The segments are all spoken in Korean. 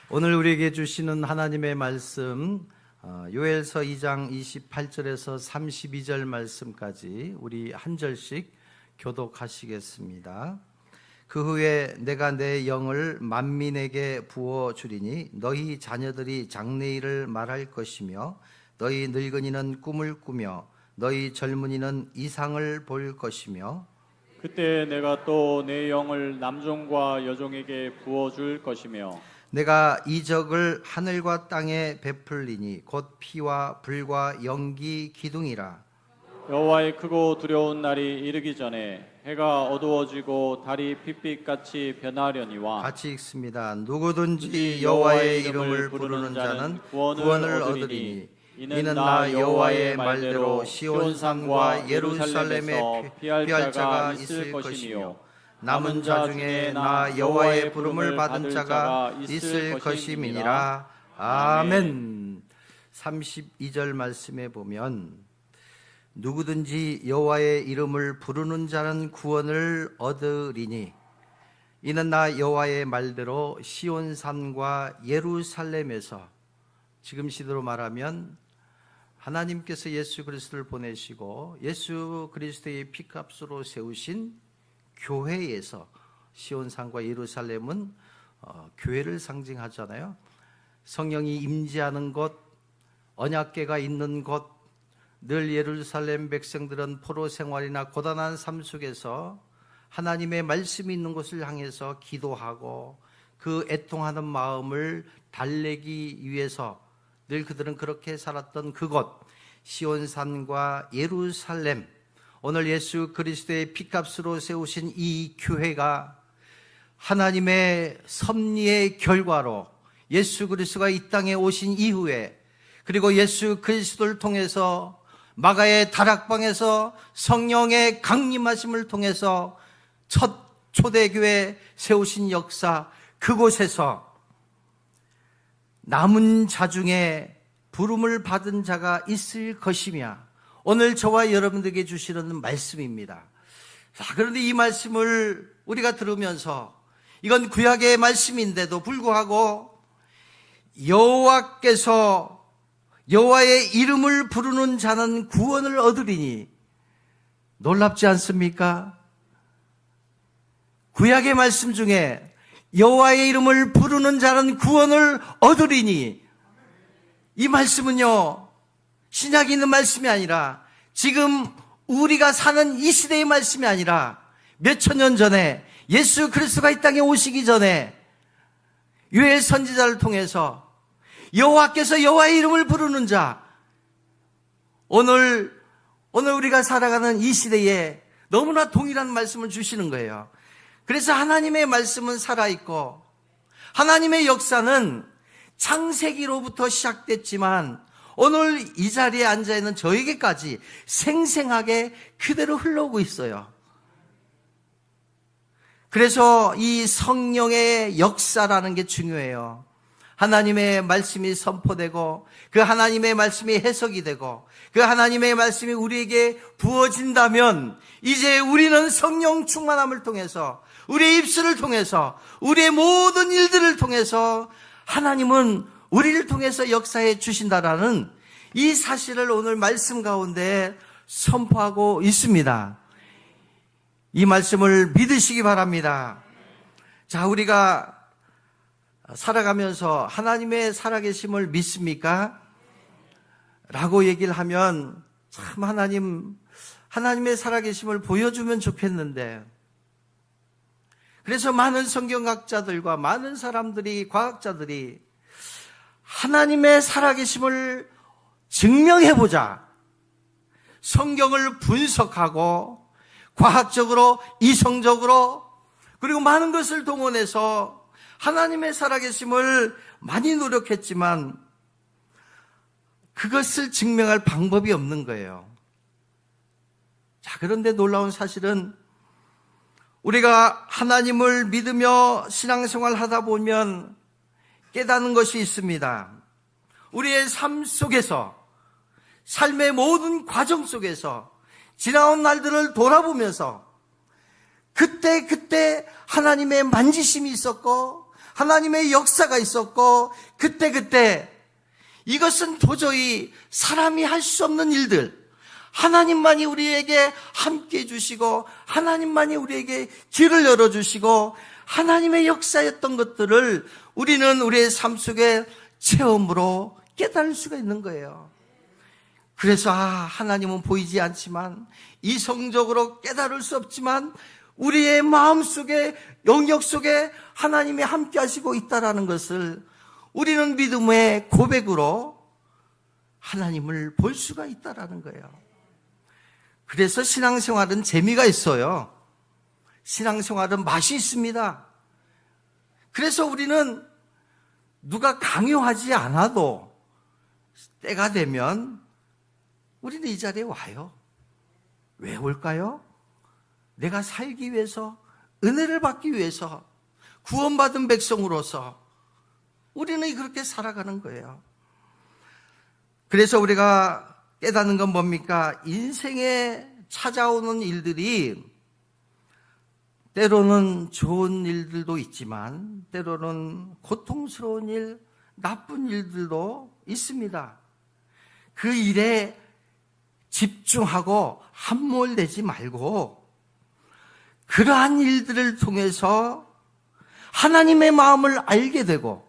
오늘 우리에게 주시는 하나님의 말씀 요엘서 2장 28절에서 32절 말씀까지 우리 한 절씩 교독하시겠습니다. 그 후에 내가 내 영을 만민에게 부어주리니 너희 자녀들이 장래일을 말할 것이며 너희 늙은이는 꿈을 꾸며 너희 젊은이는 이상을 볼 것이며 그때 내가 또 내 영을 남종과 여종에게 부어줄 것이며 내가 이적을 하늘과 땅에 베풀리니 곧 피와 불과 연기 기둥이라. 여호와의 크고 두려운 날이 이르기 전에 해가 어두워지고 달이 핏빛같이 변하려니와 같이 읽습니다. 누구든지 여호와의 이름을 부르는 자는 구원을 얻으리니 이는 나 여호와의 말대로 시온산과 예루살렘에 피할 자가 있을 것이며 남은 자 중에 나 여호와의 부름을 받은 자가 있을 것임이니라. 아멘. 32절 말씀에 보면 누구든지 여호와의 이름을 부르는 자는 구원을 얻으리니 이는 나 여호와의 말대로 시온산과 예루살렘에서, 지금 시대로 말하면 하나님께서 예수 그리스도를 보내시고 예수 그리스도의 피값으로 세우신 교회에서, 시온산과 예루살렘은 교회를 상징하잖아요. 성령이 임재하는 곳, 언약궤가 있는 곳, 늘 예루살렘 백성들은 포로 생활이나 고단한 삶 속에서 하나님의 말씀이 있는 곳을 향해서 기도하고 그 애통하는 마음을 달래기 위해서 늘 그들은 그렇게 살았던 그곳, 시온산과 예루살렘, 오늘 예수 그리스도의 피값으로 세우신 이 교회가 하나님의 섭리의 결과로 예수 그리스도가 이 땅에 오신 이후에, 그리고 예수 그리스도를 통해서 마가의 다락방에서 성령의 강림하심을 통해서 첫 초대교회 세우신 역사, 그곳에서 남은 자 중에 부름을 받은 자가 있을 것이며 오늘 저와 여러분들에게 주시는 말씀입니다. 자, 그런데 이 말씀을 우리가 들으면서 이건 구약의 말씀인데도 불구하고 여호와께서 여호와의 이름을 부르는 자는 구원을 얻으리니 놀랍지 않습니까? 구약의 말씀 중에 여호와의 이름을 부르는 자는 구원을 얻으리니, 이 말씀은요 신약에 있는 말씀이 아니라 지금 우리가 사는 이 시대의 말씀이 아니라 몇천 년 전에 예수 그리스도가 이 땅에 오시기 전에 요엘 선지자를 통해서 여호와께서 여호와의 이름을 부르는 자, 오늘 우리가 살아가는 이 시대에 너무나 동일한 말씀을 주시는 거예요. 그래서 하나님의 말씀은 살아있고 하나님의 역사는 창세기로부터 시작됐지만 오늘 이 자리에 앉아있는 저에게까지 생생하게 그대로 흘러오고 있어요. 그래서 이 성령의 역사라는 게 중요해요. 하나님의 말씀이 선포되고 그 하나님의 말씀이 해석이 되고 그 하나님의 말씀이 우리에게 부어진다면 이제 우리는 성령 충만함을 통해서, 우리의 입술을 통해서, 우리의 모든 일들을 통해서 하나님은 우리를 통해서 역사해 주신다라는 이 사실을 오늘 말씀 가운데 선포하고 있습니다. 이 말씀을 믿으시기 바랍니다. 자, 우리가 살아가면서 하나님의 살아계심을 믿습니까? 라고 얘기를 하면 참 하나님의 살아계심을 보여주면 좋겠는데, 그래서 많은 성경학자들과 많은 사람들이, 과학자들이 하나님의 살아계심을 증명해보자, 성경을 분석하고 과학적으로, 이성적으로, 그리고 많은 것을 동원해서 하나님의 살아계심을 많이 노력했지만 그것을 증명할 방법이 없는 거예요. 자, 그런데 놀라운 사실은 우리가 하나님을 믿으며 신앙생활 하다 보면 깨닫는 것이 있습니다. 우리의 삶 속에서, 삶의 모든 과정 속에서 지나온 날들을 돌아보면서 그때 하나님의 만지심이 있었고 하나님의 역사가 있었고 그때 이것은 도저히 사람이 할 수 없는 일들, 하나님만이 우리에게 함께 해주시고 하나님만이 우리에게 길을 열어주시고 하나님의 역사였던 것들을 우리는 우리의 삶 속에 체험으로 깨달을 수가 있는 거예요. 그래서 하나님은 보이지 않지만 이성적으로 깨달을 수 없지만 우리의 마음속에 영역 속에 하나님이 함께 하시고 있다는 것을 우리는 믿음의 고백으로 하나님을 볼 수가 있다는 거예요. 그래서 신앙생활은 재미가 있어요. 신앙생활은 맛이 있습니다. 그래서 우리는 누가 강요하지 않아도 때가 되면 우리는 이 자리에 와요. 왜 올까요? 내가 살기 위해서, 은혜를 받기 위해서, 구원받은 백성으로서 우리는 그렇게 살아가는 거예요. 그래서 우리가 깨닫는 건 뭡니까? 인생에 찾아오는 일들이 때로는 좋은 일들도 있지만 때로는 고통스러운 일, 나쁜 일들도 있습니다. 그 일에 집중하고 함몰되지 말고 그러한 일들을 통해서 하나님의 마음을 알게 되고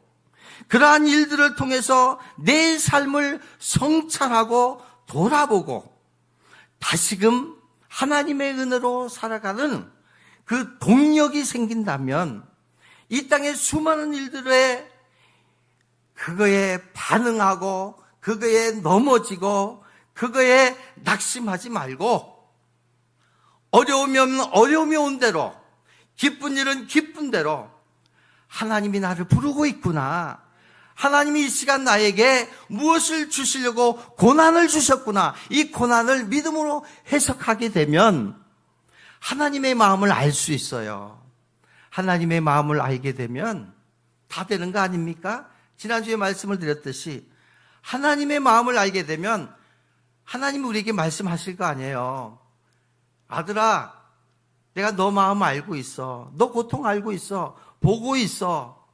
그러한 일들을 통해서 내 삶을 성찰하고 돌아보고 다시금 하나님의 은혜로 살아가는 그 동력이 생긴다면 이 땅의 수많은 일들에 그거에 반응하고 그거에 넘어지고 그거에 낙심하지 말고 어려우면 어려움이 온 대로 기쁜 일은 기쁜 대로 하나님이 나를 부르고 있구나. 하나님이 이 시간 나에게 무엇을 주시려고 고난을 주셨구나. 이 고난을 믿음으로 해석하게 되면 하나님의 마음을 알 수 있어요. 하나님의 마음을 알게 되면 다 되는 거 아닙니까? 지난주에 말씀을 드렸듯이 하나님의 마음을 알게 되면 하나님이 우리에게 말씀하실 거 아니에요. 아들아, 내가 너 마음 알고 있어. 너 고통 알고 있어. 보고 있어.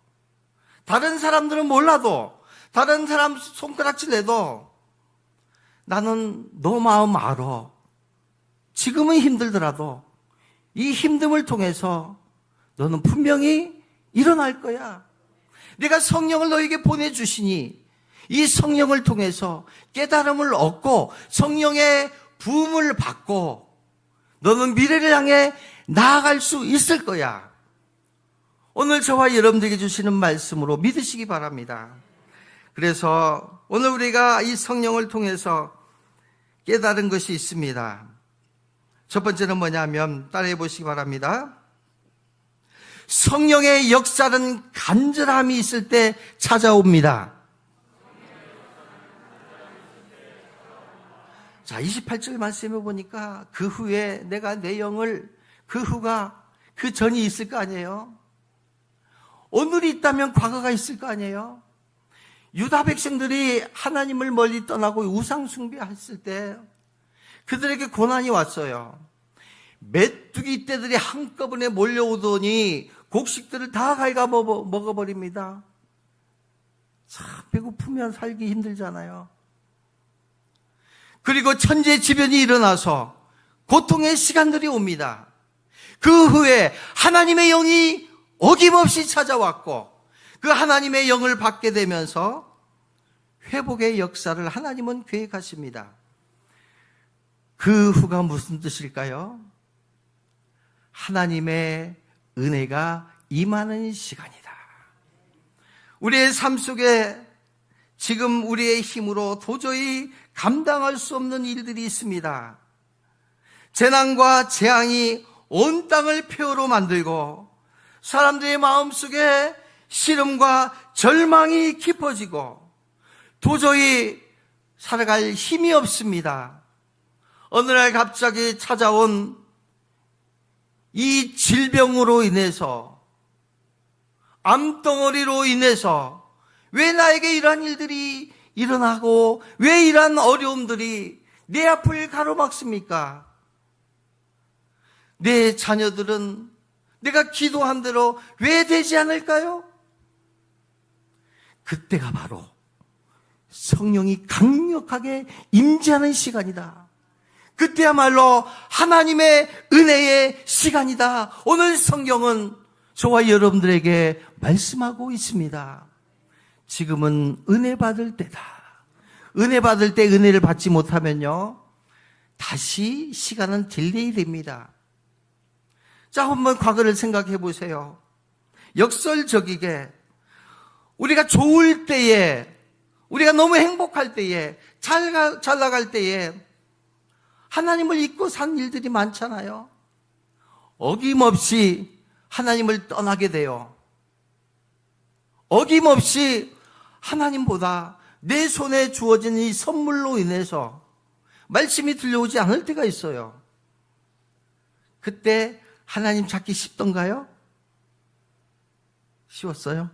다른 사람들은 몰라도, 다른 사람 손가락질 내도 나는 너 마음 알아. 지금은 힘들더라도 이 힘듦을 통해서 너는 분명히 일어날 거야. 내가 성령을 너에게 보내주시니 이 성령을 통해서 깨달음을 얻고 성령의 부음을 받고 너는 미래를 향해 나아갈 수 있을 거야. 오늘 저와 여러분들에게 주시는 말씀으로 믿으시기 바랍니다. 그래서 오늘 우리가 이 성령을 통해서 깨달은 것이 있습니다. 첫 번째는 뭐냐면 따라해 보시기 바랍니다. 성령의 역사는 간절함이 있을 때 찾아옵니다. 자, 28절 말씀해 보니까 그 후에 내가 내 영을 그 전이 있을 거 아니에요? 오늘이 있다면 과거가 있을 거 아니에요? 유다 백성들이 하나님을 멀리 떠나고 우상 숭배했을 때 그들에게 고난이 왔어요. 메뚜기 떼들이 한꺼번에 몰려오더니 곡식들을 다 갉아 먹어버립니다. 참 배고프면 살기 힘들잖아요. 그리고 천재지변이 일어나서 고통의 시간들이 옵니다. 그 후에 하나님의 영이 어김없이 찾아왔고 그 하나님의 영을 받게 되면서 회복의 역사를 하나님은 계획하십니다. 그 후가 무슨 뜻일까요? 하나님의 은혜가 임하는 시간이다. 우리의 삶 속에 지금 우리의 힘으로 도저히 감당할 수 없는 일들이 있습니다. 재난과 재앙이 온 땅을 폐허로 만들고 사람들의 마음속에 시름과 절망이 깊어지고 도저히 살아갈 힘이 없습니다. 어느 날 갑자기 찾아온 이 질병으로 인해서 암덩어리로 인해서 왜 나에게 이러한 일들이 일어나고 왜 이러한 어려움들이 내 앞을 가로막습니까? 내 자녀들은 내가 기도한 대로 왜 되지 않을까요? 그때가 바로 성령이 강력하게 임재하는 시간이다. 그때야말로 하나님의 은혜의 시간이다. 오늘 성경은 저와 여러분들에게 말씀하고 있습니다. 지금은 은혜 받을 때다. 은혜 받을 때 은혜를 받지 못하면요, 다시 시간은 딜레이 됩니다. 자, 한번 과거를 생각해 보세요. 역설적이게 우리가 좋을 때에, 우리가 너무 행복할 때에, 잘 나갈 때에 하나님을 잊고 산 일들이 많잖아요. 어김없이 하나님을 떠나게 돼요. 어김없이 하나님보다 내 손에 주어진 이 선물로 인해서 말씀이 들려오지 않을 때가 있어요. 그때 하나님 찾기 쉽던가요? 쉬웠어요?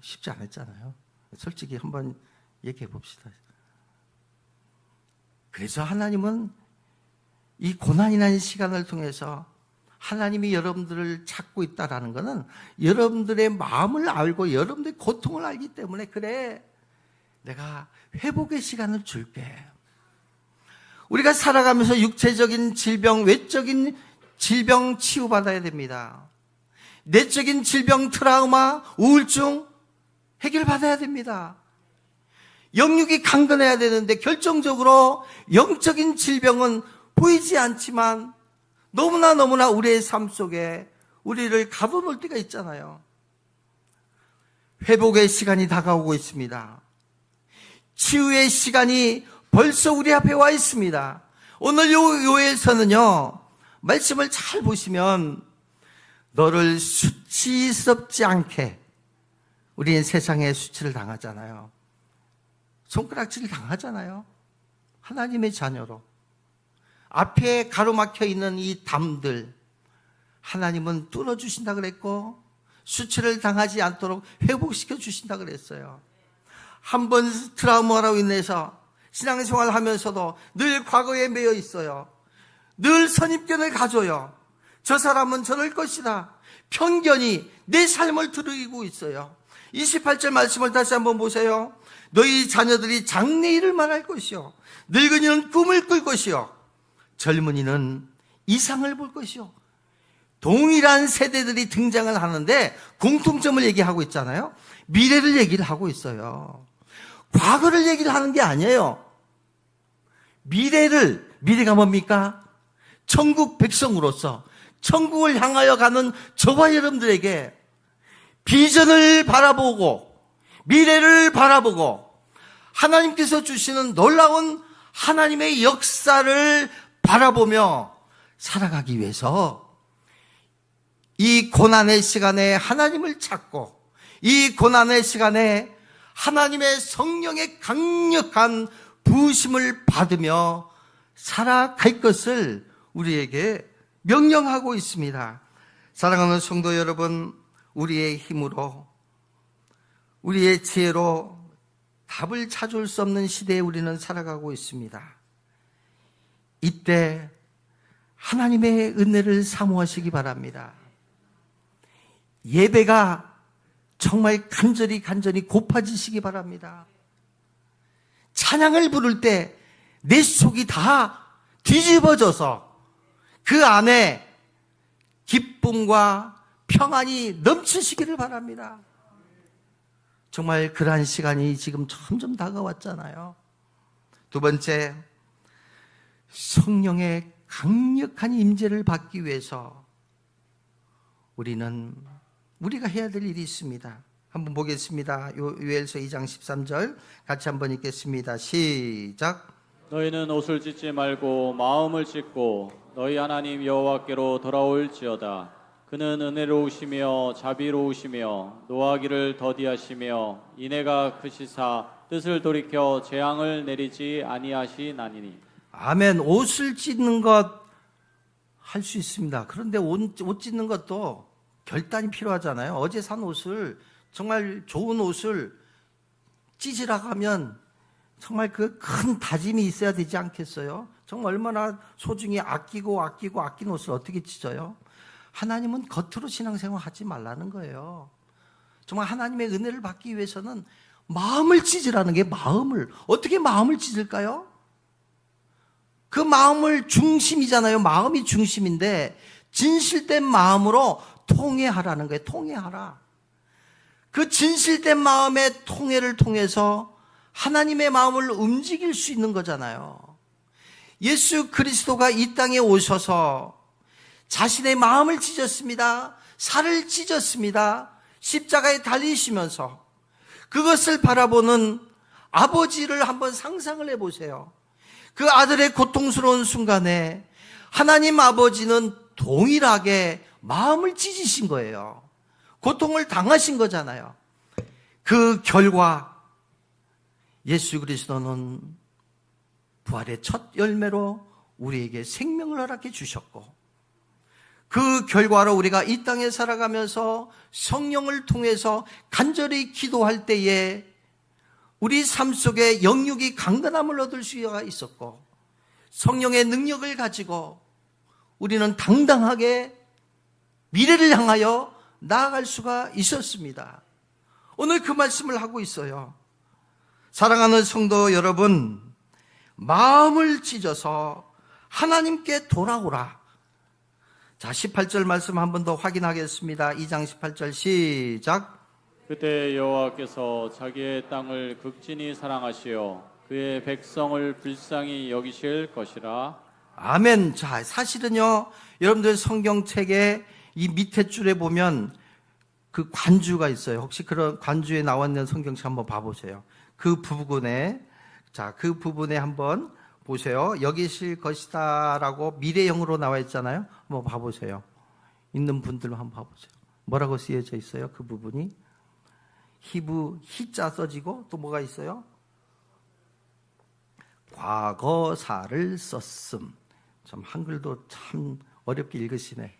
쉽지 않았잖아요. 솔직히 한번 얘기해 봅시다. 그래서 하나님은 이 고난이라는 시간을 통해서 하나님이 여러분들을 찾고 있다라는 것은 여러분들의 마음을 알고 여러분들의 고통을 알기 때문에, 그래, 내가 회복의 시간을 줄게. 우리가 살아가면서 육체적인 질병, 외적인 질병 치유받아야 됩니다. 내적인 질병, 트라우마, 우울증 해결받아야 됩니다. 영육이 강건해야 되는데 결정적으로 영적인 질병은 보이지 않지만 너무나 우리의 삶 속에 우리를 가둬놓을 때가 있잖아요. 회복의 시간이 다가오고 있습니다. 치유의 시간이 벌써 우리 앞에 와 있습니다. 오늘 요에서는요, 말씀을 잘 보시면 너를 수치스럽지 않게, 우리는 세상에 수치를 당하잖아요. 손가락질을 당하잖아요. 하나님의 자녀로. 앞에 가로막혀 있는 이 담들, 하나님은 뚫어주신다 그랬고, 수치를 당하지 않도록 회복시켜 주신다 그랬어요. 한 번 트라우마로 인해서 신앙생활 하면서도 늘 과거에 매여 있어요. 늘 선입견을 가져요. 저 사람은 저럴 것이다. 편견이 내 삶을 드러이고 있어요. 28절 말씀을 다시 한번 보세요. 너희 자녀들이 장래일을 말할 것이요, 늙은이는 꿈을 꿀 것이요, 젊은이는 이상을 볼 것이요. 동일한 세대들이 등장을 하는데 공통점을 얘기하고 있잖아요. 미래를 얘기를 하고 있어요. 과거를 얘기를 하는 게 아니에요. 미래가 뭡니까? 천국 백성으로서 천국을 향하여 가는 저와 여러분들에게 비전을 바라보고 미래를 바라보고 하나님께서 주시는 놀라운 하나님의 역사를 바라보며 살아가기 위해서 이 고난의 시간에 하나님을 찾고, 이 고난의 시간에 하나님의 성령의 강력한 부으심을 받으며 살아갈 것을 우리에게 명령하고 있습니다. 사랑하는 성도 여러분, 우리의 힘으로, 우리의 지혜로 답을 찾을 수 없는 시대에 우리는 살아가고 있습니다. 이때 하나님의 은혜를 사모하시기 바랍니다. 예배가 정말 간절히 고파지시기 바랍니다. 찬양을 부를 때 내 속이 다 뒤집어져서 그 안에 기쁨과 평안이 넘치시기를 바랍니다. 정말 그러한 시간이 지금 점점 다가왔잖아요. 두 번째, 성령의 강력한 임재를 받기 위해서 우리가 해야 될 일이 있습니다. 한번 보겠습니다. 요엘서 2장 13절 같이 한번 읽겠습니다. 시작. 너희는 옷을 찢지 말고 마음을 찢고 너희 하나님 여호와께로 돌아올지어다. 그는 은혜로우시며 자비로우시며 노하기를 더디하시며 인애가 크시사 뜻을 돌이켜 재앙을 내리지 아니하시나니니. 아멘. 옷을 찢는 것 할 수 있습니다. 그런데 옷 찢는 것도 결단이 필요하잖아요. 어제 산 옷을, 정말 좋은 옷을 찢으라고 하면 정말 그 큰 다짐이 있어야 되지 않겠어요? 정말 얼마나 소중히 아낀 옷을 어떻게 찢어요? 하나님은 겉으로 신앙생활 하지 말라는 거예요. 정말 하나님의 은혜를 받기 위해서는 마음을 찢으라는 게 어떻게 마음을 찢을까요? 그 마음을 중심이잖아요. 마음이 중심인데 진실된 마음으로 통회하라는 거예요. 통회하라. 그 진실된 마음의 통회를 통해서 하나님의 마음을 움직일 수 있는 거잖아요. 예수 그리스도가 이 땅에 오셔서 자신의 마음을 찢었습니다. 살을 찢었습니다. 십자가에 달리시면서 그것을 바라보는 아버지를 한번 상상을 해보세요. 그 아들의 고통스러운 순간에 하나님 아버지는 동일하게 마음을 찢으신 거예요. 고통을 당하신 거잖아요. 그 결과 예수 그리스도는 부활의 첫 열매로 우리에게 생명을 허락해 주셨고, 그 결과로 우리가 이 땅에 살아가면서 성령을 통해서 간절히 기도할 때에 우리 삶 속에 영육이 강건함을 얻을 수가 있었고, 성령의 능력을 가지고 우리는 당당하게 미래를 향하여 나아갈 수가 있었습니다. 오늘 그 말씀을 하고 있어요. 사랑하는 성도 여러분, 마음을 찢어서 하나님께 돌아오라. 자, 18절 말씀 한 번 더 확인하겠습니다. 2장 18절 시작. 그때 여호와께서 자기의 땅을 극진히 사랑하시어 그의 백성을 불쌍히 여기실 것이라. 아멘. 자, 사실은요, 여러분들 성경책에 이 밑에 줄에 보면 그 관주가 있어요. 혹시 그런 관주에 나와 있는 성경책 한번 봐보세요. 그 부분에, 자, 그 부분에 한번 보세요. 여기실 것이다라고 미래형으로 나와 있잖아요. 한번 봐보세요. 있는 분들만 한번 봐보세요. 뭐라고 쓰여져 있어요? 그 부분이 히자 써지고 또 뭐가 있어요? 과거사를 썼음. 참 한글도 참 어렵게 읽으시네.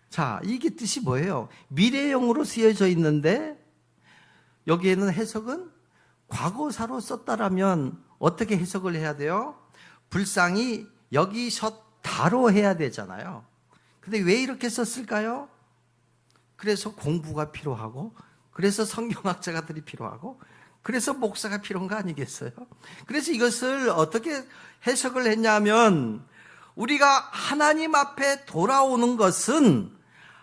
자, 이게 뜻이 뭐예요? 미래형으로 쓰여져 있는데 여기에는 해석은 과거사로 썼다라면 어떻게 해석을 해야 돼요? 불쌍히 여기셨다로 해야 되잖아요. 근데 왜 이렇게 썼을까요? 그래서 공부가 필요하고, 그래서 성경학자가들이 필요하고, 그래서 목사가 필요한 거 아니겠어요? 그래서 이것을 어떻게 해석을 했냐면, 우리가 하나님 앞에 돌아오는 것은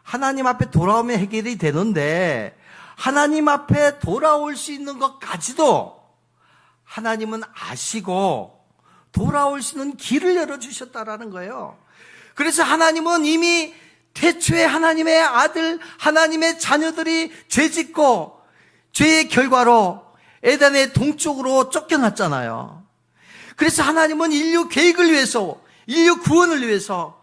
하나님 앞에 돌아오면 해결이 되는데, 하나님 앞에 돌아올 수 있는 것까지도 하나님은 아시고 돌아올 수 있는 길을 열어주셨다라는 거예요. 그래서 하나님은 이미 태초에 하나님의 아들, 하나님의 자녀들이 죄짓고 죄의 결과로 에덴의 동쪽으로 쫓겨났잖아요. 그래서 하나님은 인류 계획을 위해서, 인류 구원을 위해서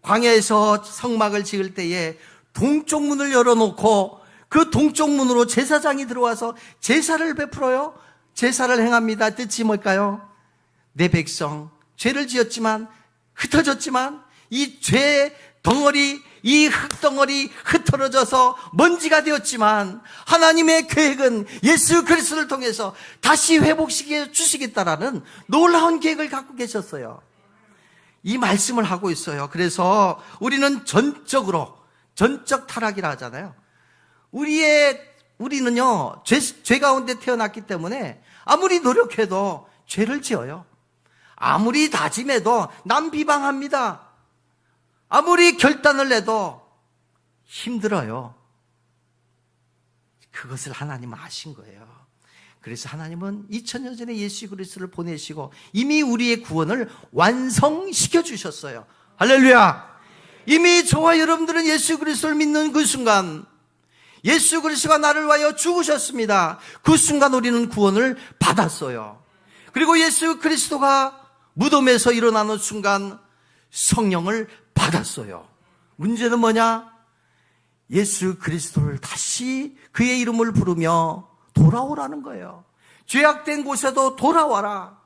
광야에서 성막을 지을 때에 동쪽 문을 열어놓고 그 동쪽 문으로 제사장이 들어와서 제사를 베풀어요. 제사를 행합니다. 뜻이 뭘까요? 내 백성 죄를 지었지만, 흩어졌지만 이 죄 덩어리, 이 흙덩어리 흩어져서 먼지가 되었지만 하나님의 계획은 예수 그리스도를 통해서 다시 회복시켜 주시겠다라는 놀라운 계획을 갖고 계셨어요. 이 말씀을 하고 있어요. 그래서 우리는 전적 타락이라 하잖아요. 우리는요, 죄 가운데 태어났기 때문에 아무리 노력해도 죄를 지어요. 아무리 다짐해도 남 비방합니다. 아무리 결단을 내도 힘들어요. 그것을 하나님은 아신 거예요. 그래서 하나님은 2000년 전에 예수 그리스도를 보내시고 이미 우리의 구원을 완성시켜 주셨어요. 할렐루야. 이미 저와 여러분들은 예수 그리스도를 믿는 그 순간, 예수 그리스도가 나를 위하여 죽으셨습니다. 그 순간 우리는 구원을 받았어요. 그리고 예수 그리스도가 무덤에서 일어나는 순간 성령을 받았어요. 문제는 뭐냐? 예수 그리스도를 다시 그의 이름을 부르며 돌아오라는 거예요. 죄악된 곳에도 돌아와라.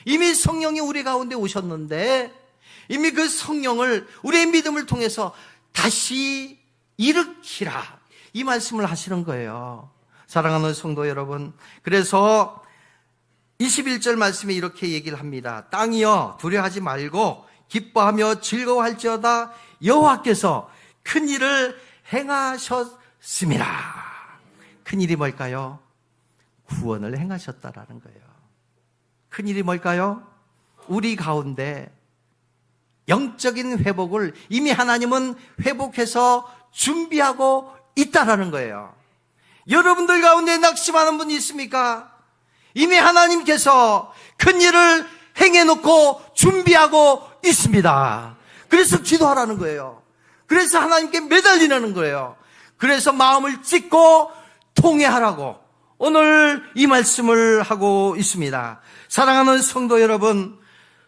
이미 성령이 우리 가운데 오셨는데 이미 그 성령을 우리의 믿음을 통해서 다시 일으키라. 이 말씀을 하시는 거예요. 사랑하는 성도 여러분, 그래서 21절 말씀에 이렇게 얘기를 합니다. 땅이여 두려워하지 말고 기뻐하며 즐거워할지어다 여호와께서 큰 일을 행하셨습니다. 큰일이 뭘까요? 구원을 행하셨다라는 거예요. 큰일이 뭘까요? 우리 가운데 영적인 회복을 이미 하나님은 회복해서 준비하고 있다라는 거예요. 여러분들 가운데 낙심하는 분이 있습니까? 이미 하나님께서 큰일을 행해놓고 준비하고 있습니다. 그래서 기도하라는 거예요. 그래서 하나님께 매달리라는 거예요. 그래서 마음을 찢고 통회하라고 오늘 이 말씀을 하고 있습니다. 사랑하는 성도 여러분,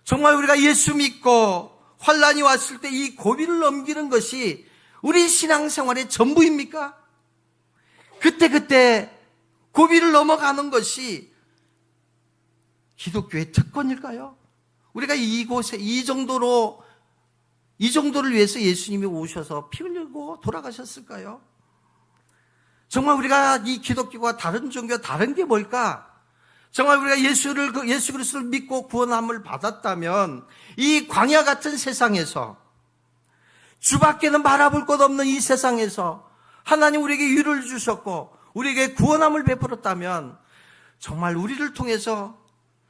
정말 우리가 예수 믿고 환난이 왔을 때 이 고비를 넘기는 것이 우리 신앙생활의 전부입니까? 그때 고비를 넘어가는 것이 기독교의 특권일까요? 우리가 이곳에 이 정도를 위해서 예수님이 오셔서 피 흘리고 돌아가셨을까요? 정말 우리가 이 기독교와 다른 종교, 다른 게 뭘까? 정말 우리가 예수 그리스도를 믿고 구원함을 받았다면 이 광야 같은 세상에서, 주밖에는 바라볼 것 없는 이 세상에서 하나님 우리에게 유를 주셨고 우리에게 구원함을 베풀었다면 정말 우리를 통해서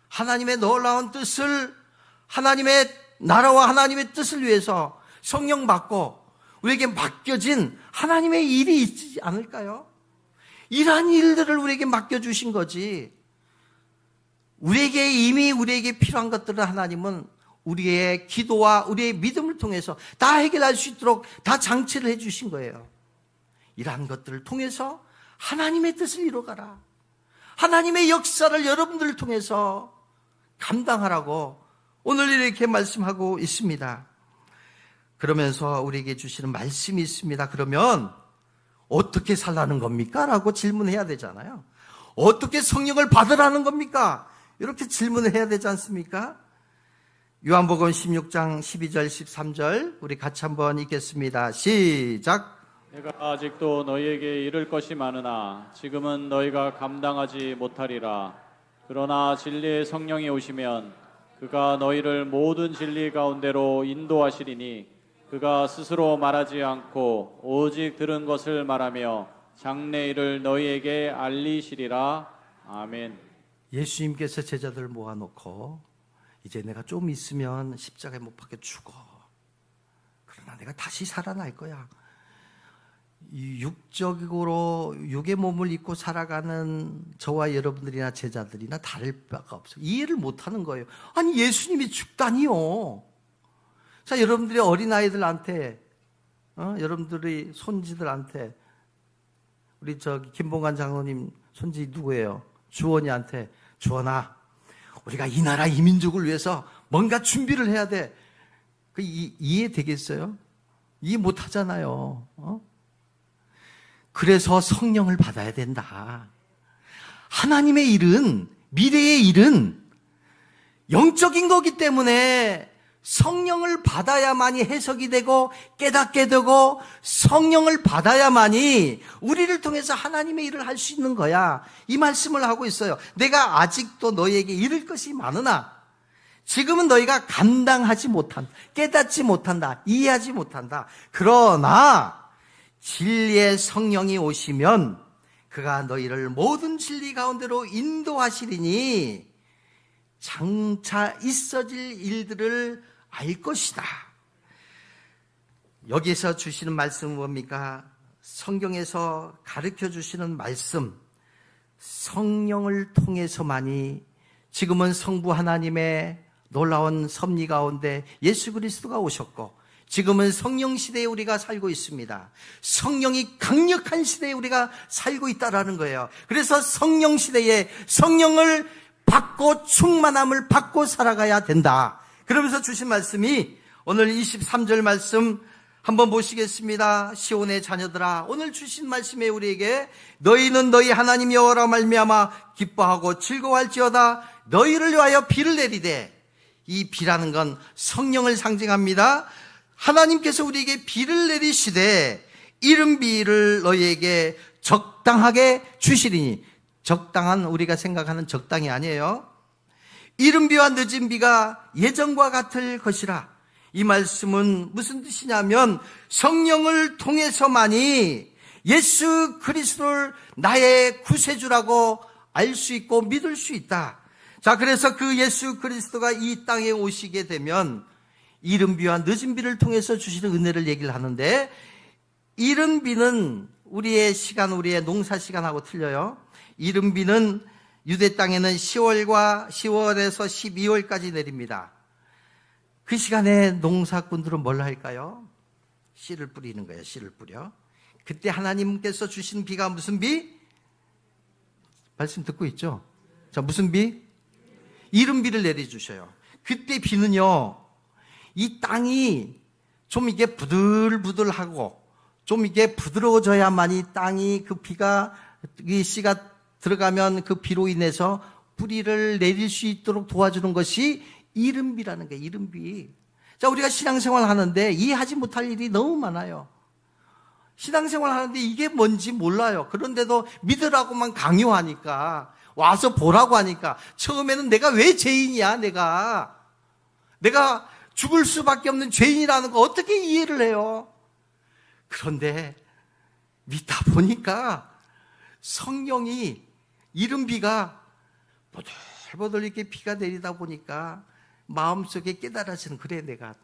하나님의 놀라운 뜻을, 하나님의 나라와 하나님의 뜻을 위해서 성령 받고 우리에게 맡겨진 하나님의 일이 있지 않을까요? 이러한 일들을 우리에게 맡겨주신 거지. 우리에게 필요한 것들을 하나님은 우리의 기도와 우리의 믿음을 통해서 다 해결할 수 있도록 다 장치를 해주신 거예요. 이러한 것들을 통해서 하나님의 뜻을 이루어가라. 하나님의 역사를 여러분들을 통해서 감당하라고 오늘 이렇게 말씀하고 있습니다. 그러면서 우리에게 주시는 말씀이 있습니다. 그러면 어떻게 살라는 겁니까? 라고 질문해야 되잖아요. 어떻게 성령을 받으라는 겁니까? 이렇게 질문을 해야 되지 않습니까? 요한복음 16장 12절 13절 우리 같이 한번 읽겠습니다. 시작. 내가 아직도 너희에게 이를 것이 많으나 지금은 너희가 감당하지 못하리라. 그러나 진리의 성령이 오시면 그가 너희를 모든 진리 가운데로 인도하시리니 그가 스스로 말하지 않고 오직 들은 것을 말하며 장래 일을 너희에게 알리시리라. 아멘. 예수님께서 제자들을 모아놓고 이제 내가 좀 있으면 십자가에 못 박혀 죽어. 그러나 내가 다시 살아날 거야. 이 육적으로 육의 몸을 입고 살아가는 저와 여러분들이나 제자들이나 다를 바가 없어요. 이해를 못하는 거예요. 아니 예수님이 죽다니요. 자, 여러분들이 어린아이들한테 여러분들이 손지들한테 우리 김봉관 장로님 손지 누구예요? 주원이한테 주원아, 우리가 이 나라 이 민족을 위해서 뭔가 준비를 해야 돼. 이해되겠어요? 이해 못하잖아요. 그래서 성령을 받아야 된다. 하나님의 일은, 미래의 일은 영적인 거기 때문에 성령을 받아야만이 해석이 되고 깨닫게 되고 성령을 받아야만이 우리를 통해서 하나님의 일을 할 수 있는 거야. 이 말씀을 하고 있어요. 내가 아직도 너희에게 이를 것이 많으나 지금은 너희가 감당하지 못한다. 깨닫지 못한다. 이해하지 못한다. 그러나 진리의 성령이 오시면 그가 너희를 모든 진리 가운데로 인도하시리니 장차 있어질 일들을 알 것이다. 여기서 주시는 말씀은 뭡니까? 성경에서 가르쳐 주시는 말씀, 성령을 통해서만이 지금은 성부 하나님의 놀라운 섭리 가운데 예수 그리스도가 오셨고 지금은 성령 시대에 우리가 살고 있습니다. 성령이 강력한 시대에 우리가 살고 있다라는 거예요. 그래서 성령 시대에 성령을 받고 충만함을 받고 살아가야 된다. 그러면서 주신 말씀이 오늘 23절 말씀 한번 보시겠습니다. 시온의 자녀들아, 오늘 주신 말씀에 우리에게 너희는 너희 하나님 여호와라 말미암아 기뻐하고 즐거워할지어다. 너희를 위하여 비를 내리되, 이 비라는 건 성령을 상징합니다. 하나님께서 우리에게 비를 내리시되 이른 비를 너희에게 적당하게 주시리니, 적당한 우리가 생각하는 적당이 아니에요. 이른 비와 늦은 비가 예전과 같을 것이라. 이 말씀은 무슨 뜻이냐면 성령을 통해서만이 예수 그리스도를 나의 구세주라고 알 수 있고 믿을 수 있다. 자, 그래서 그 예수 그리스도가 이 땅에 오시게 되면 이른 비와 늦은 비를 통해서 주시는 은혜를 얘기를 하는데, 이른 비는 우리의 시간, 우리의 농사 시간하고 틀려요. 이른 비는 유대 땅에는 10월에서 12월까지 내립니다. 그 시간에 농사꾼들은 뭘 할까요? 씨를 뿌리는 거예요. 씨를 뿌려. 그때 하나님께서 주신 비가 무슨 비? 말씀 듣고 있죠? 자, 무슨 비? 이른 비를 내려주셔요. 그때 비는요, 이 땅이 좀 이게 부들부들하고 좀 이게 부드러워져야만이 땅이 그 비가, 이 씨가 들어가면 그 비로 인해서 뿌리를 내릴 수 있도록 도와주는 것이 이른 비라는 거예요. 이른 비. 자, 우리가 신앙생활 하는데 이해하지 못할 일이 너무 많아요. 신앙생활 하는데 이게 뭔지 몰라요. 그런데도 믿으라고만 강요하니까, 와서 보라고 하니까, 처음에는 내가 왜 죄인이야, 내가 죽을 수밖에 없는 죄인이라는 거 어떻게 이해를 해요? 그런데 믿다 보니까 성령이, 이른 비가 보들보들 이렇게 비가 내리다 보니까 마음속에 깨달아지는, 그래, 내가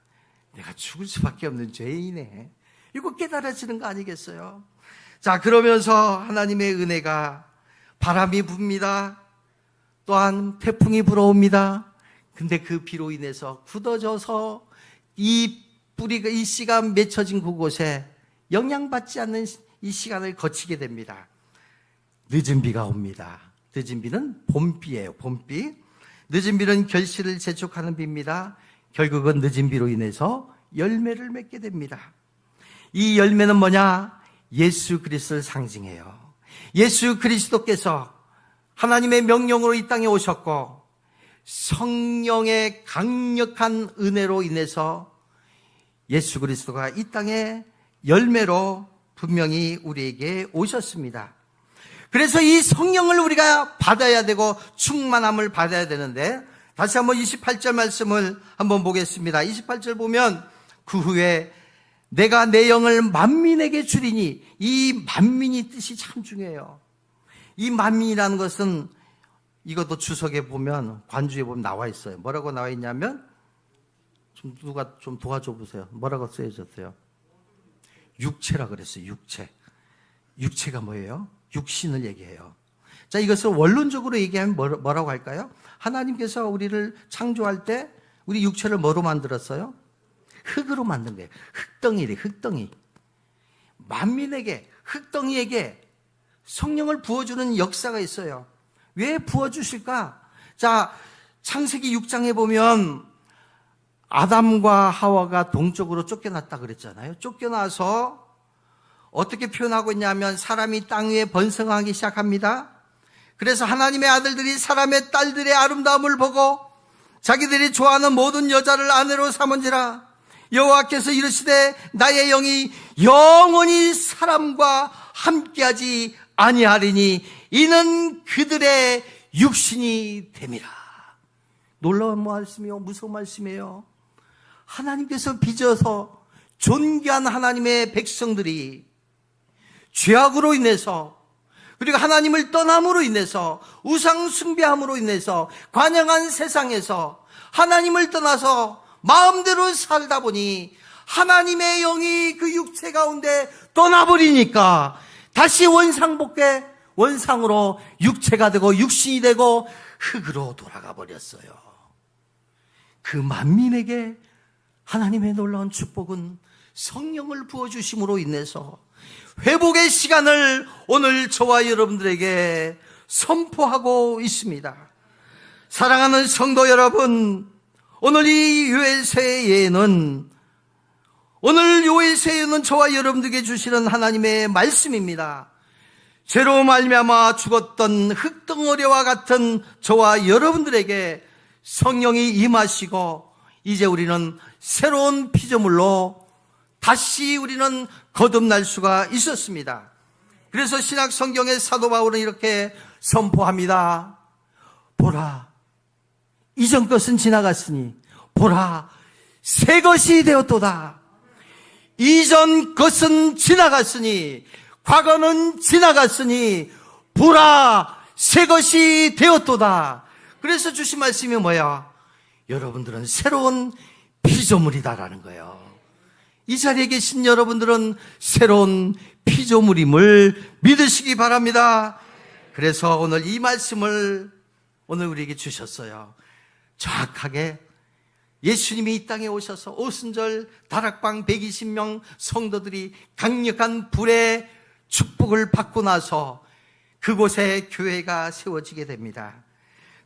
죽을 수밖에 없는 죄인이네, 이거 깨달아지는 거 아니겠어요? 자, 그러면서 하나님의 은혜가, 바람이 붑니다. 또한 태풍이 불어옵니다. 근데 그 비로 인해서 굳어져서 이 뿌리가, 이 씨가 맺혀진 그곳에 영향받지 않는 이 시간을 거치게 됩니다. 늦은 비가 옵니다. 늦은 비는 봄비예요. 봄비. 늦은 비는 결실을 재촉하는 비입니다. 결국은 늦은 비로 인해서 열매를 맺게 됩니다. 이 열매는 뭐냐? 예수 그리스도를 상징해요. 예수 그리스도께서 하나님의 명령으로 이 땅에 오셨고, 성령의 강력한 은혜로 인해서 예수 그리스도가 이 땅에 열매로 분명히 우리에게 오셨습니다. 그래서 이 성령을 우리가 받아야 되고 충만함을 받아야 되는데, 다시 한번 28절 말씀을 한번 보겠습니다. 28절 보면, 그 후에 내가 내 영을 만민에게 주리니, 이 만민이 뜻이 참 중요해요. 이 만민이라는 것은, 이것도 주석에 보면, 관주에 보면 나와 있어요. 뭐라고 나와 있냐면, 누가 좀 도와줘 보세요. 뭐라고 쓰여졌어요? 육체라 그랬어요. 육체. 육체가 뭐예요? 육신을 얘기해요. 자, 이것을 원론적으로 얘기하면 뭐라고 할까요? 하나님께서 우리를 창조할 때 우리 육체를 뭐로 만들었어요? 흙으로 만든 거예요. 흙덩이래, 흙덩이. 만민에게, 흙덩이에게 성령을 부어주는 역사가 있어요. 왜 부어주실까? 자, 창세기 6장에 보면 아담과 하와가 동쪽으로 쫓겨났다 그랬잖아요. 쫓겨나서 어떻게 표현하고 있냐면, 사람이 땅 위에 번성하기 시작합니다. 그래서 하나님의 아들들이 사람의 딸들의 아름다움을 보고 자기들이 좋아하는 모든 여자를 아내로 삼은지라. 여호와께서 이르시되 나의 영이 영원히 사람과 함께하지 아니하리니 이는 그들의 육신이 됨이라. 놀라운 말씀이요, 무서운 말씀이에요. 하나님께서 빚어서 존귀한 하나님의 백성들이 죄악으로 인해서, 그리고 하나님을 떠남으로 인해서, 우상 숭배함으로 인해서, 관영한 세상에서 하나님을 떠나서 마음대로 살다 보니 하나님의 영이 그 육체 가운데 떠나버리니까 다시 원상복귀, 원상으로 육체가 되고 육신이 되고 흙으로 돌아가 버렸어요. 그 만민에게 하나님의 놀라운 축복은 성령을 부어주심으로 인해서 회복의 시간을 오늘 저와 여러분들에게 선포하고 있습니다. 사랑하는 성도 여러분, 오늘 이 요엘서에는 저와 여러분들에게 주시는 하나님의 말씀입니다. 죄로 말미암아 죽었던 흙덩어리와 같은 저와 여러분들에게 성령이 임하시고, 이제 우리는 새로운 피조물로 다시 우리는 거듭날 수가 있었습니다. 그래서 신약 성경의 사도 바울은 이렇게 선포합니다. 보라, 이전 것은 지나갔으니 보라, 새 것이 되었도다. 이전 것은 지나갔으니 과거는 지나갔으니 보라 새 것이 되었도다. 그래서 주신 말씀이 뭐야? 여러분들은 새로운 피조물이다라는 거예요. 이 자리에 계신 여러분들은 새로운 피조물임을 믿으시기 바랍니다. 그래서 오늘 이 말씀을 오늘 우리에게 주셨어요. 정확하게 예수님이 이 땅에 오셔서 오순절 다락방 120명 성도들이 강력한 불의 축복을 받고 나서 그곳에 교회가 세워지게 됩니다.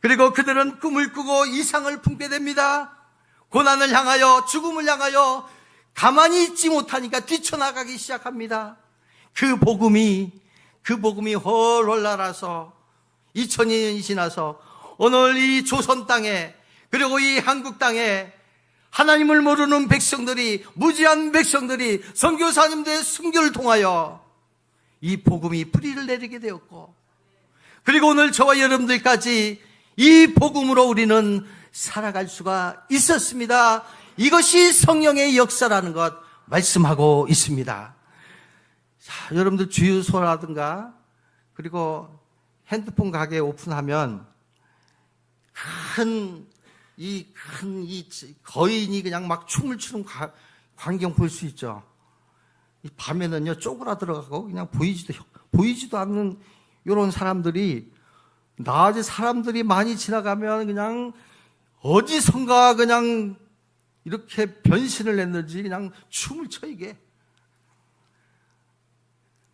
그리고 그들은 꿈을 꾸고 이상을 품게 됩니다. 고난을 향하여, 죽음을 향하여 가만히 있지 못하니까 뛰쳐나가기 시작합니다. 그 복음이 헐헐 날아서 2000년이 지나서 오늘 이 조선 땅에, 그리고 이 한국 땅에 하나님을 모르는 백성들이, 무지한 백성들이 선교사님들의 순교를 통하여 이 복음이 뿌리를 내리게 되었고, 그리고 오늘 저와 여러분들까지 이 복음으로 우리는 살아갈 수가 있었습니다. 이것이 성령의 역사라는 것 말씀하고 있습니다. 자, 여러분들 주유소라든가 그리고 핸드폰 가게 오픈하면 큰 이 거인이 그냥 막 춤을 추는 광경 볼 수 있죠. 이 밤에는요 쪼그라 들어가고 그냥 보이지도 않는 이런 사람들이, 낮에 사람들이 많이 지나가면 그냥 어디선가 그냥 이렇게 변신을 했는지 그냥 춤을 춰. 이게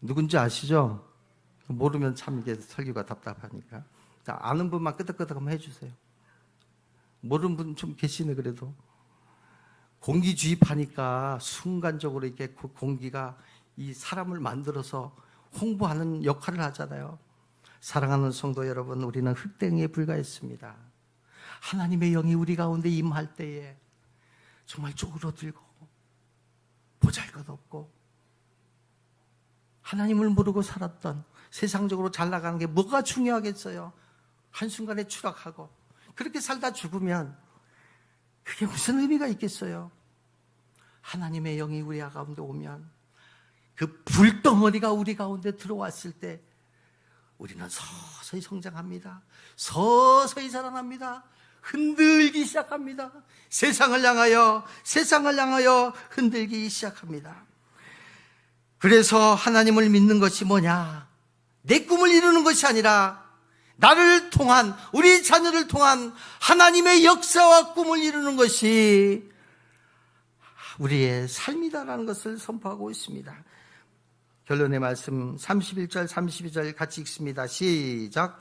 누군지 아시죠? 모르면 참 이게 설교가 답답하니까. 자, 아는 분만 끄덕끄덕 한번 해주세요. 모르는 분 좀 계시네. 그래도 공기 주입하니까 순간적으로 이렇게 그 공기가 이 사람을 만들어서 홍보하는 역할을 하잖아요. 사랑하는 성도 여러분, 우리는 흙덩이에 불과했습니다. 하나님의 영이 우리 가운데 임할 때에 정말 쪼그러들고 보잘것없고 하나님을 모르고 살았던, 세상적으로 잘 나가는 게 뭐가 중요하겠어요? 한순간에 추락하고 그렇게 살다 죽으면 그게 무슨 의미가 있겠어요? 하나님의 영이 우리 가운데 오면 그 불덩어리가 우리 가운데 들어왔을 때 우리는 서서히 성장합니다. 서서히 자라납니다. 흔들기 시작합니다. 세상을 향하여 흔들기 시작합니다. 그래서 하나님을 믿는 것이 뭐냐? 내 꿈을 이루는 것이 아니라 나를 통한, 우리 자녀를 통한 하나님의 역사와 꿈을 이루는 것이 우리의 삶이다라는 것을 선포하고 있습니다. 결론의 말씀 31절 32절 같이 읽습니다. 시작.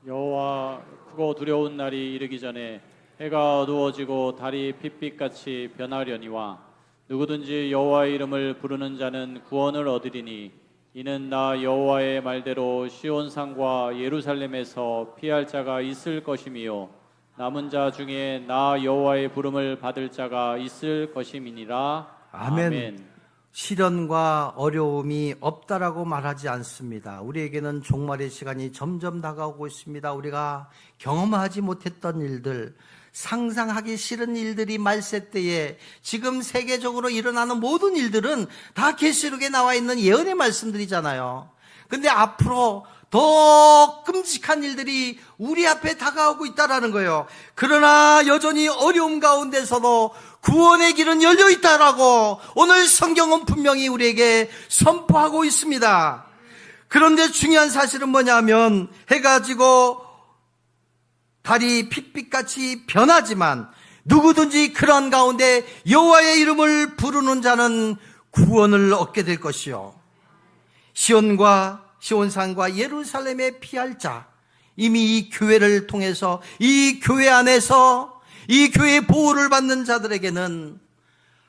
여호와 크고 두려운 날이 이르기 전에 해가 어두워지고 달이 핏빛같이 변하려니와 누구든지 여호와의 이름을 부르는 자는 구원을 얻으리니 이는 나 여호와의 말대로 시온산과 예루살렘에서 피할 자가 있을 것이미요 남은 자 중에 나 여호와의 부름을 받을 자가 있을 것임이니라. 아멘. 시련과 어려움이 없다라고 말하지 않습니다. 우리에게는 종말의 시간이 점점 다가오고 있습니다. 우리가 경험하지 못했던 일들, 상상하기 싫은 일들이 말세 때에 지금 세계적으로 일어나는 모든 일들은 다 계시록에 나와 있는 예언의 말씀들이잖아요. 근데 앞으로 더 끔찍한 일들이 우리 앞에 다가오고 있다라는 거예요. 그러나 여전히 어려움 가운데서도 구원의 길은 열려 있다라고 오늘 성경은 분명히 우리에게 선포하고 있습니다. 그런데 중요한 사실은 뭐냐면 해가 지고 달이 핏빛같이 변하지만 누구든지 그런 가운데 여호와의 이름을 부르는 자는 구원을 얻게 될 것이요 시온산과 예루살렘에 피할 자, 이미 이 교회를 통해서, 이 교회 안에서 이 교회의 보호를 받는 자들에게는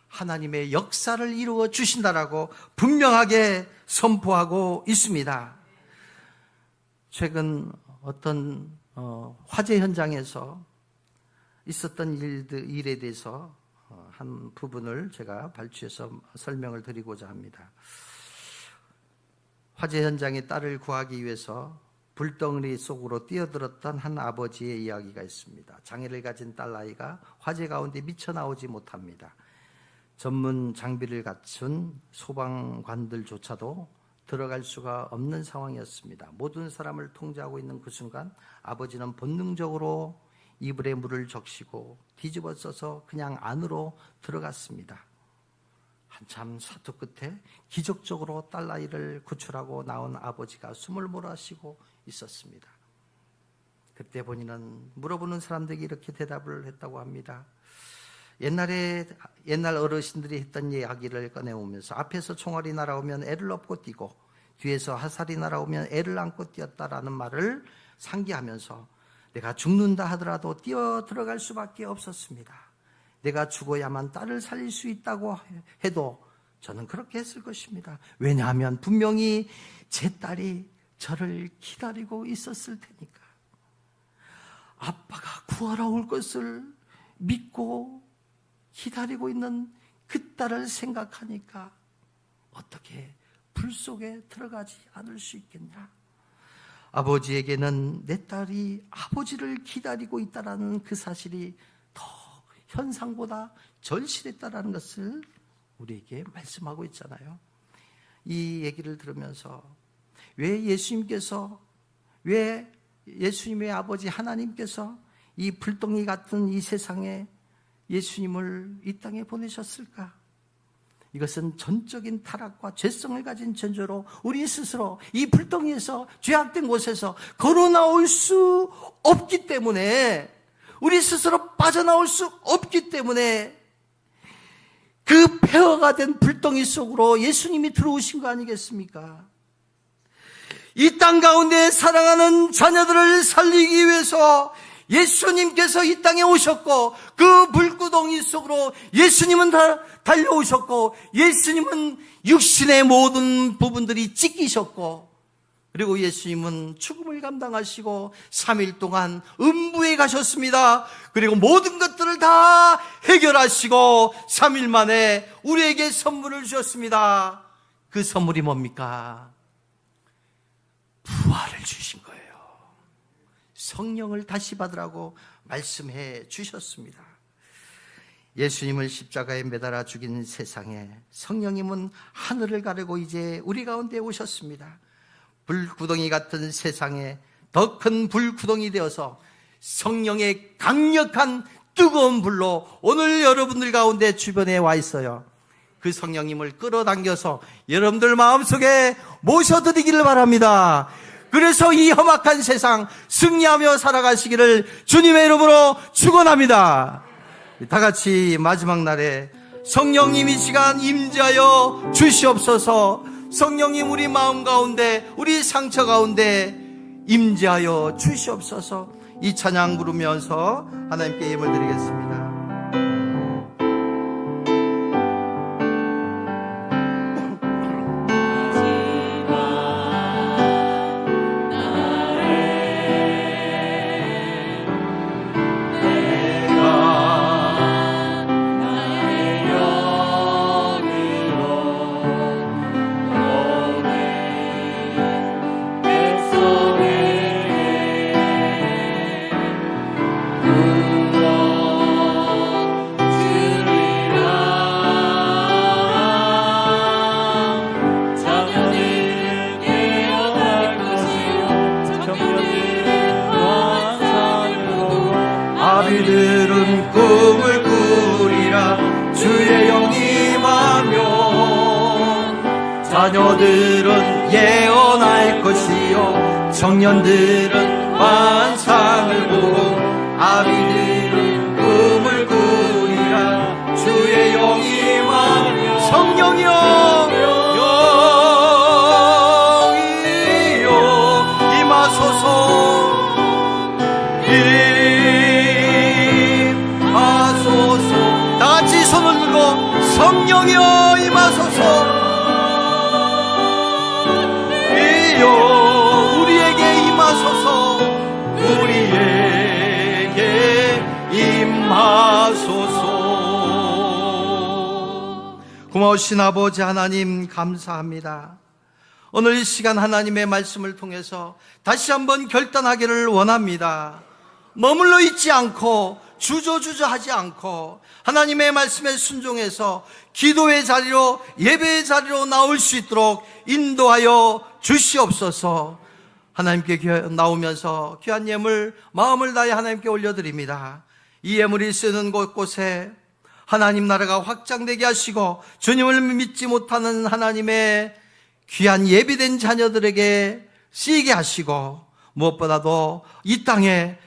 하나님의 역사를 이루어 주신다라고 분명하게 선포하고 있습니다. 최근 어떤 화재 현장에서 있었던 일에 대해서 한 부분을 제가 발췌해서 설명을 드리고자 합니다. 화재 현장에 딸을 구하기 위해서 불덩어리 속으로 뛰어들었던 한 아버지의 이야기가 있습니다. 장애를 가진 딸아이가 화재 가운데 미쳐나오지 못합니다. 전문 장비를 갖춘 소방관들조차도 들어갈 수가 없는 상황이었습니다. 모든 사람을 통제하고 있는 그 순간 아버지는 본능적으로 이불에 물을 적시고 뒤집어 써서 그냥 안으로 들어갔습니다. 한참 사투 끝에 기적적으로 딸아이를 구출하고 나온 아버지가 숨을 몰아쉬고 있었습니다. 그때 본인은 물어보는 사람들에게 이렇게 대답을 했다고 합니다. 옛날 어르신들이 했던 이야기를 꺼내오면서 앞에서 총알이 날아오면 애를 업고 뛰고 뒤에서 화살이 날아오면 애를 안고 뛰었다라는 말을 상기하면서 내가 죽는다 하더라도 뛰어 들어갈 수밖에 없었습니다. 내가 죽어야만 딸을 살릴 수 있다고 해도 저는 그렇게 했을 것입니다. 왜냐하면 분명히 제 딸이 저를 기다리고 있었을 테니까. 아빠가 구하러 올 것을 믿고 기다리고 있는 그 딸을 생각하니까 어떻게 불 속에 들어가지 않을 수 있겠냐. 아버지에게는 내 딸이 아버지를 기다리고 있다는 그 사실이 더 현상보다 절실했다는 것을 우리에게 말씀하고 있잖아요. 이 얘기를 들으면서 왜 예수님의 아버지 하나님께서 이 불덩이 같은 이 세상에 예수님을 이 땅에 보내셨을까? 이것은 전적인 타락과 죄성을 가진 존재로 우리 스스로 이 불덩이에서 죄악된 곳에서 걸어 나올 수 없기 때문에, 우리 스스로 빠져나올 수 없기 때문에 그 폐허가 된 불덩이 속으로 예수님이 들어오신 거 아니겠습니까? 이 땅 가운데 사랑하는 자녀들을 살리기 위해서 예수님께서 이 땅에 오셨고, 그 물구덩이 속으로 예수님은 달려오셨고, 예수님은 육신의 모든 부분들이 찢기셨고, 그리고 예수님은 죽음을 감당하시고 3일 동안 음부에 가셨습니다. 그리고 모든 것들을 다 해결하시고 3일 만에 우리에게 선물을 주셨습니다. 그 선물이 뭡니까? 부활을 주신 거예요. 성령을 다시 받으라고 말씀해 주셨습니다. 예수님을 십자가에 매달아 죽인 세상에 성령님은 하늘을 가르고 이제 우리 가운데 오셨습니다. 불구덩이 같은 세상에 더 큰 불구덩이 되어서 성령의 강력한 뜨거운 불로 오늘 여러분들 가운데 주변에 와 있어요. 그 성령님을 끌어당겨서 여러분들 마음속에 모셔드리기를 바랍니다. 그래서 이 험악한 세상 승리하며 살아가시기를 주님의 이름으로 축원합니다. 다 같이 마지막 날에 성령님 이 시간 임재하여 주시옵소서. 성령님 우리 마음 가운데, 우리 상처 가운데 임재하여 주시옵소서. 이 찬양 부르면서 하나님께 예물 드리겠습니다. 아비들은 꿈을 꾸리라 주의 영이 임하며, 자녀들은 예언할 것이요 청년들은 환상을 보고, 아비들은 꿈을 꾸리라 주의 영이 임하며, 성령이여 영이여 임하소서. 손을 들고 성령이여 임하소서. 이여 우리에게 임하소서. 우리에게 임하소서. 고마우신 아버지 하나님 감사합니다. 오늘 이 시간 하나님의 말씀을 통해서 다시 한번 결단하기를 원합니다. 머물러 있지 않고 주저주저하지 않고 하나님의 말씀에 순종해서 기도의 자리로 예배의 자리로 나올 수 있도록 인도하여 주시옵소서. 하나님께 나오면서 귀한 예물 마음을 다해 하나님께 올려드립니다. 이 예물이 쓰는 곳곳에 하나님 나라가 확장되게 하시고 주님을 믿지 못하는 하나님의 귀한 예비된 자녀들에게 쓰이게 하시고 무엇보다도 이 땅에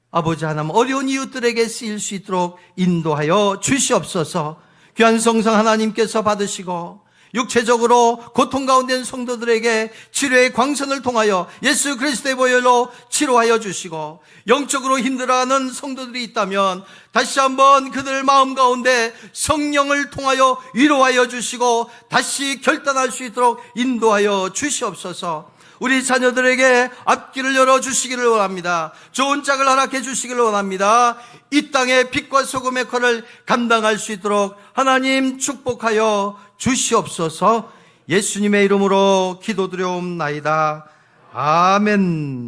아버지 하나님 어려운 이웃들에게 쓰일 수 있도록 인도하여 주시옵소서. 귀한 성성 하나님께서 받으시고 육체적으로 고통 가운데 있는 성도들에게 치료의 광선을 통하여 예수 그리스도의 보혈로 치료하여 주시고 영적으로 힘들어하는 성도들이 있다면 다시 한번 그들 마음 가운데 성령을 통하여 위로하여 주시고 다시 결단할 수 있도록 인도하여 주시옵소서. 우리 자녀들에게 앞길을 열어주시기를 원합니다. 좋은 짝을 허락해 주시기를 원합니다. 이 땅의 빛과 소금의 역할을 감당할 수 있도록 하나님 축복하여 주시옵소서. 예수님의 이름으로 기도드려옵나이다. 아멘.